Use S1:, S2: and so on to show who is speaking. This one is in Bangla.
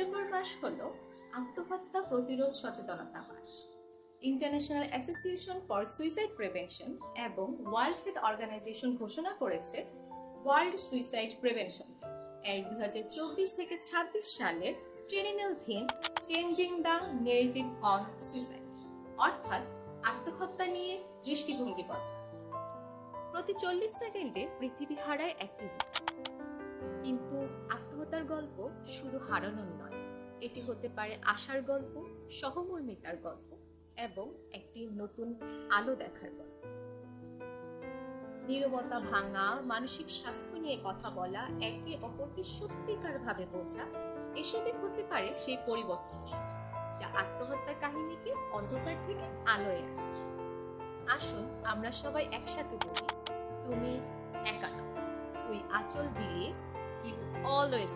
S1: সেপ্টেম্বর মাস হলো আত্মহত্যা প্রতিরোধ সচেতনতা মাস। International association for suicide prevention এবং ওয়ার্ল্ড হেলথ অর্গানাইজেশন ঘোষণা করেছে ওয়ার্ল্ড সুইসাইড প্রিভেনশন ডে এর 2024 থেকে 26 সালের triennial theme changing the narrative on suicide, অর্থাৎ আত্মহত্যা নিয়ে দৃষ্টিভঙ্গি বদল। প্রতি 40 সেকেন্ডে পৃথিবী হারায় একটি জীবন, কিন্তু আত্মহত্যার গল্প শুধু হারানোর নয়, এটি হতে পারে আশার গল্প, সহমর্মিতার গল্প এবং একটি নতুন আলো দেখার গল্প। নীরবতা ভাঙা, মানসিক স্বাস্থ্য নিয়ে কথা বলা, একে অপরকে সত্যিকার ভাবে বোঝা, এসবই হতে পারে সেই পরিবর্তন যা আত্মহত্যার কাহিনীকে অন্ধকার থেকে আলোয় আনে। আসুন আমরা সবাই একসাথে বলি, তুমি একা নও। উই আঁচল বিলিভস ইউ অলওয়েজ